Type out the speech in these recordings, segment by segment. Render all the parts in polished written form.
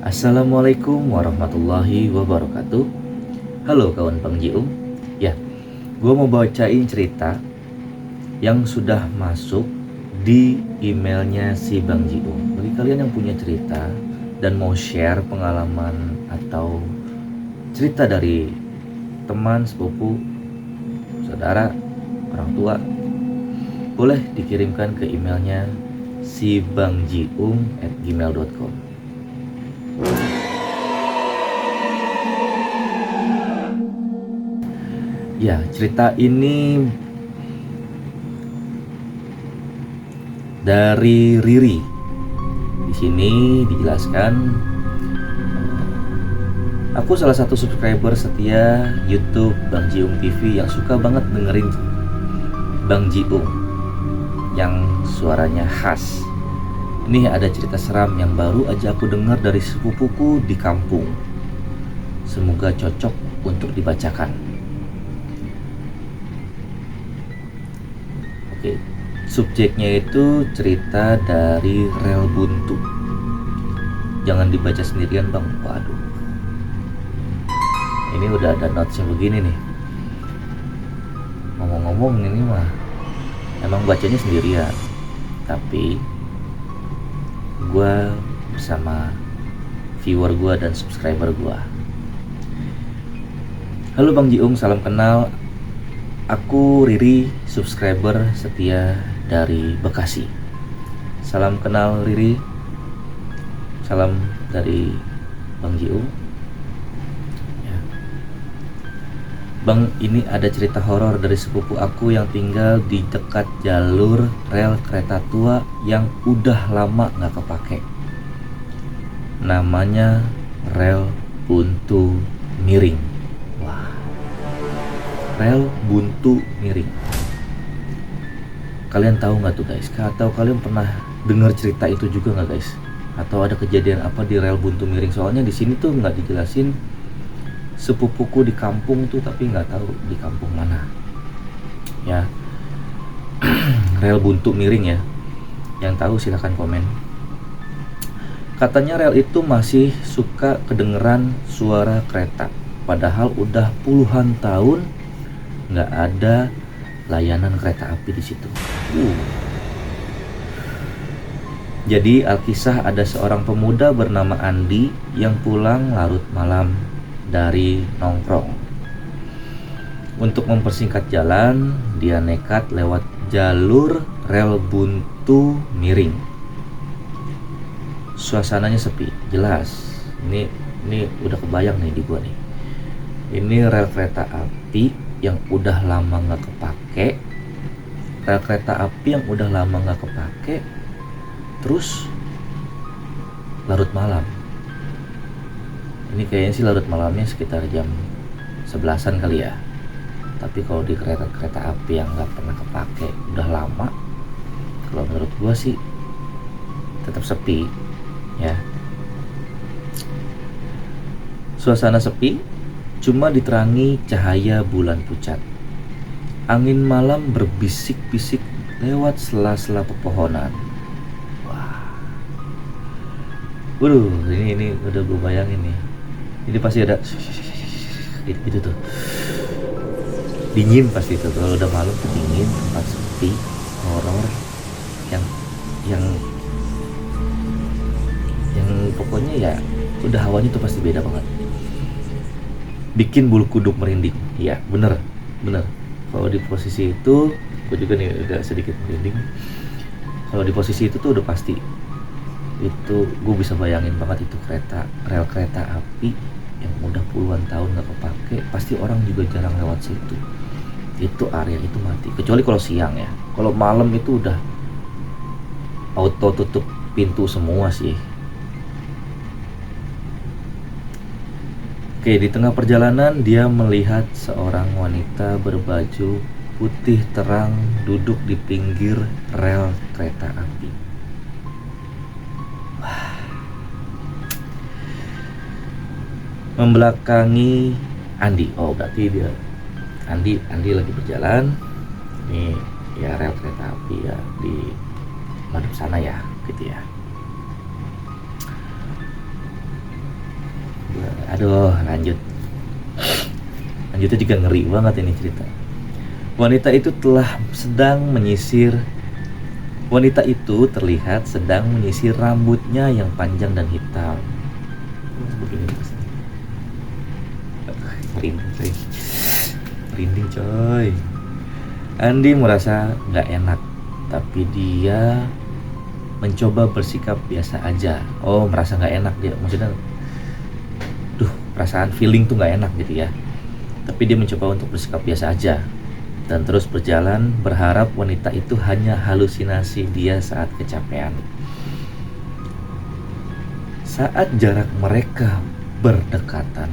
Assalamualaikum warahmatullahi wabarakatuh. Halo kawan Bang Jiung. Ya, gue mau bacain cerita yang sudah masuk di emailnya si Bang Jiung. Bagi kalian yang punya cerita dan mau share pengalaman atau cerita dari teman, sepupu, saudara, orang tua, boleh dikirimkan ke emailnya si bangjiung@gmail.com. Ya, cerita ini dari Riri. Di sini dijelaskan, aku salah satu subscriber setia YouTube Bang Jiung TV yang suka banget dengerin Bang Jiung yang suaranya khas. Ini ada cerita seram yang baru aja aku dengar dari sepupuku di kampung. Semoga cocok untuk dibacakan. Oke, subjeknya itu cerita dari rel buntu. Jangan dibaca sendirian Bang. Waduh, ini udah ada notesnya begini nih. Ngomong-ngomong ini mah emang bacanya sendirian, tapi gue bersama viewer gue dan subscriber gue. Halo Bang Jiung, salam kenal. Aku Riri, subscriber setia dari Bekasi. Salam kenal Riri. Salam dari Bang Jiung. Ya. Bang, ini ada cerita horor dari sepupu aku yang tinggal di dekat jalur rel kereta tua yang udah lama gak kepake. Namanya rel buntu miring. Rel buntu miring. Kalian tahu nggak tuh guys? Atau kalian pernah dengar cerita itu juga nggak guys? Atau ada kejadian apa di rel buntu miring? Soalnya di sini tuh nggak dijelasin. Sepupuku di kampung tuh, tapi nggak tahu di kampung mana. Ya, rel buntu miring ya. Yang tahu silahkan komen. Katanya rel itu masih suka kedengeran suara kereta. Padahal udah puluhan tahun nggak ada layanan kereta api di situ. Jadi alkisah ada seorang pemuda bernama Andi yang pulang larut malam dari nongkrong. Untuk mempersingkat jalan, dia nekat lewat jalur rel buntu miring. Suasananya sepi, jelas. Ini udah kebayang nih di gua nih. Ini rel kereta api yang udah lama nggak kepake, rel kereta api yang udah lama nggak kepake, terus larut malam. Ini kayaknya sih larut malamnya sekitar jam 11-an kali ya. Tapi kalau di kereta api yang nggak pernah kepake, udah lama, kalau menurut gua sih tetap sepi, ya. Suasana sepi. Cuma diterangi cahaya bulan pucat. Angin malam berbisik-bisik lewat sela-sela pepohonan. Wah. Waduh, ini udah gue bayangin nih. Ini pasti ada gitu tuh. Dingin pasti itu. Kalau udah malam tuh dingin, tempat sepi, horor yang pokoknya ya udah hawanya tuh pasti beda banget. Bikin bulu kuduk merinding. Iya, bener. Kalau di posisi itu, gue juga nih agak sedikit merinding. Kalau di posisi itu tuh udah pasti. Itu gue bisa bayangin banget itu rel kereta api yang udah puluhan tahun gak kepake. Pasti orang juga jarang lewat situ. Itu area itu mati. Kecuali kalau siang ya. Kalau malam itu udah auto tutup pintu semua sih. Oke, di tengah perjalanan dia melihat seorang wanita berbaju putih terang duduk di pinggir rel kereta api. Wah. Membelakangi Andi. Oh, berarti dia Andi lagi berjalan. Ini ya rel kereta api ya di madep sana ya, gitu ya. Aduh, lanjutnya juga ngeri banget ini cerita. Wanita itu terlihat sedang menyisir rambutnya yang panjang dan hitam. Begini rasanya. Merinding coy. Andi merasa gak enak, tapi dia mencoba bersikap biasa aja. Oh, merasa gak enak dia, maksudnya perasaan feeling tuh gak enak gitu ya. Tapi dia mencoba untuk bersikap biasa aja dan terus berjalan, berharap wanita itu hanya halusinasi dia saat kecapean. Saat jarak mereka berdekatan,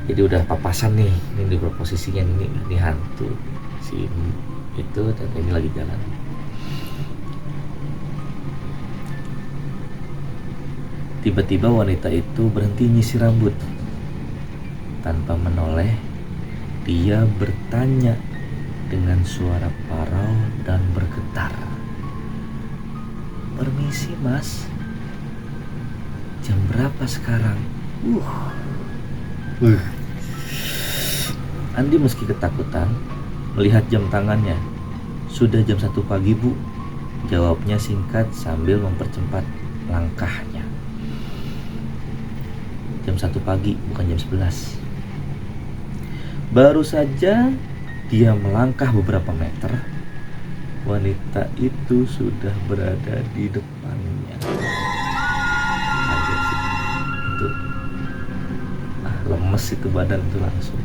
jadi udah papasan nih, ini di posisinya ini hantu si itu, dan ini lagi jalan. Tiba-tiba wanita itu berhenti nyisir rambut. Tanpa menoleh, dia bertanya dengan suara parau dan bergetar. "Permisi mas, jam berapa sekarang?" Andi meski ketakutan melihat jam tangannya. "Sudah jam 1 pagi bu," jawabnya singkat sambil mempercepat langkahnya. Jam 1 pagi, bukan jam 11. Baru saja dia melangkah beberapa meter, wanita itu sudah berada di depannya. Kaget sih. Itu lemes itu badan itu langsung.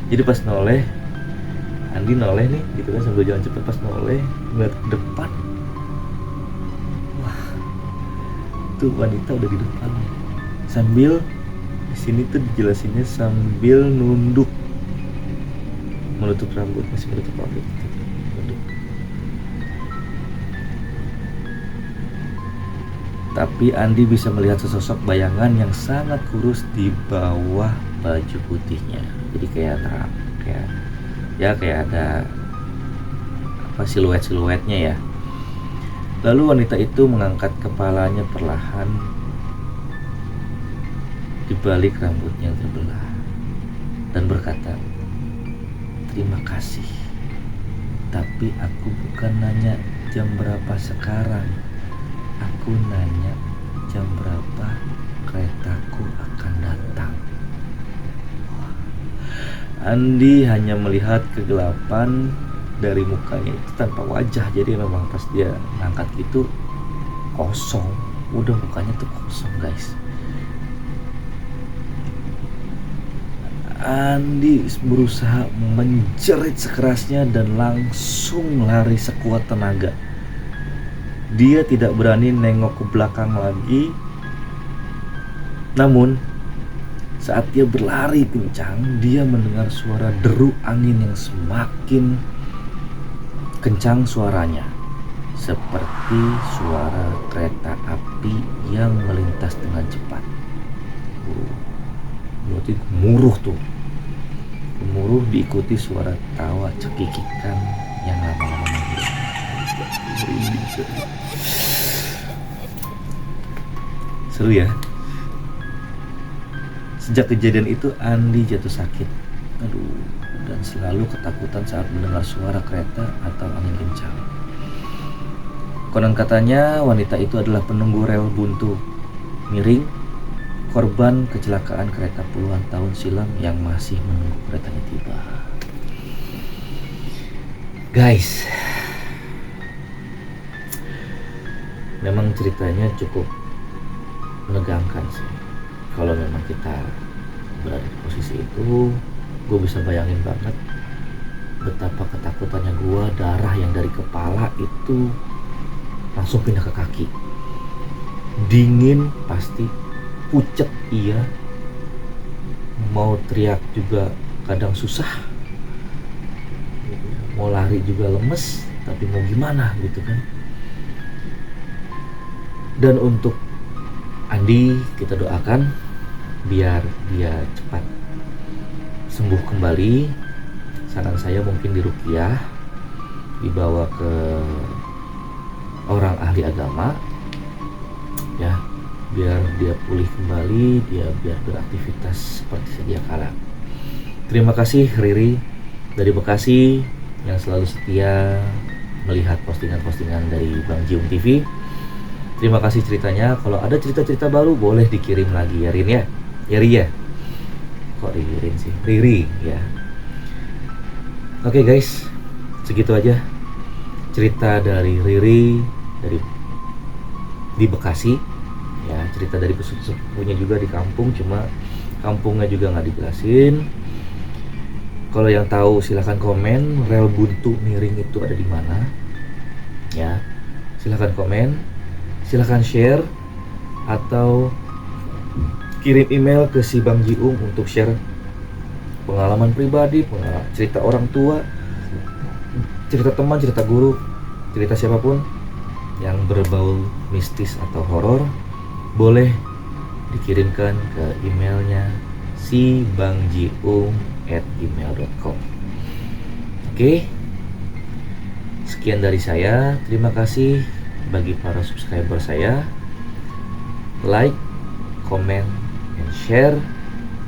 Jadi pas noleh, Andi noleh nih gitu kan sambil jalan cepet, pas noleh ngeliat ke depan. Wah, tuh wanita udah di depannya. Sambil di sini tuh dijelasinnya sambil nunduk, menutup rambut, masih menutup rambut. Nunduk. Tapi Andi bisa melihat sesosok bayangan yang sangat kurus di bawah baju putihnya. Jadi kayak ada siluetnya ya. Lalu wanita itu mengangkat kepalanya perlahan di balik rambutnya yang terbelah dan berkata, "Terima kasih, tapi aku bukan nanya jam berapa sekarang. Aku nanya jam berapa keretaku akan datang." Andi hanya melihat kegelapan dari mukanya itu tanpa wajah. Jadi memang pas dia ngangkat gitu kosong, udah mukanya tuh kosong guys. Andi berusaha menjerit sekerasnya dan langsung lari sekuat tenaga. Dia tidak berani nengok ke belakang lagi. Namun saat dia berlari kencang, dia mendengar suara deru angin yang semakin kencang suaranya, seperti suara kereta api yang melintas dengan cepat. Berarti gemuruh tuh. Gemuruh diikuti suara tawa cekikikan yang lama-lama menghilang. Seru ya. Sejak kejadian itu Andi jatuh sakit. Dan selalu ketakutan saat mendengar suara kereta atau angin kencang. Konon katanya wanita itu adalah penunggu rel buntu miring, korban kecelakaan kereta puluhan tahun silam yang masih menunggu keretanya tiba. Guys, memang ceritanya cukup menegangkan sih. Kalau memang kita berada di posisi itu, gue bisa bayangin banget betapa ketakutannya gue. Darah yang dari kepala itu langsung pindah ke kaki. Dingin pasti, pucet iya, mau teriak juga kadang susah, mau lari juga lemes, tapi mau gimana gitu kan. Dan untuk Andi kita doakan biar dia cepat sembuh kembali. Saran saya mungkin diruqyah, dibawa ke orang ahli agama ya, biar dia pulih kembali, dia biar beraktivitas seperti sedia kala. Terima kasih Riri dari Bekasi yang selalu setia melihat postingan-postingan dari Bang Jiung TV. Terima kasih ceritanya. Kalau ada cerita-cerita baru boleh dikirim lagi ya Rin ya. Ya Ri ya. Kok Ririn sih? Riri ya. Oke guys, segitu aja cerita dari Riri dari di Bekasi. Ya, cerita dari sepupunya juga di kampung, cuma kampungnya juga nggak dijelasin. Kalau yang tahu silahkan komen rel buntu miring itu ada di mana. Ya, silahkan komen, silahkan share atau kirim email ke si Bang Jiung untuk share pengalaman pribadi, cerita orang tua, cerita teman, cerita guru, cerita siapapun yang berbau mistis atau horor boleh dikirimkan ke emailnya si bangjiung@gmail.com. Oke, sekian dari saya. Terima kasih bagi para subscriber saya. Like, comment, and share.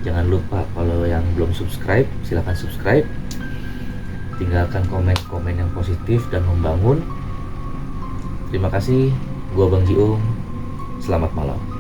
Jangan lupa kalau yang belum subscribe silahkan subscribe. Tinggalkan komen-komen yang positif dan membangun. Terima kasih. Gua Bang Jiung. Selamat malam.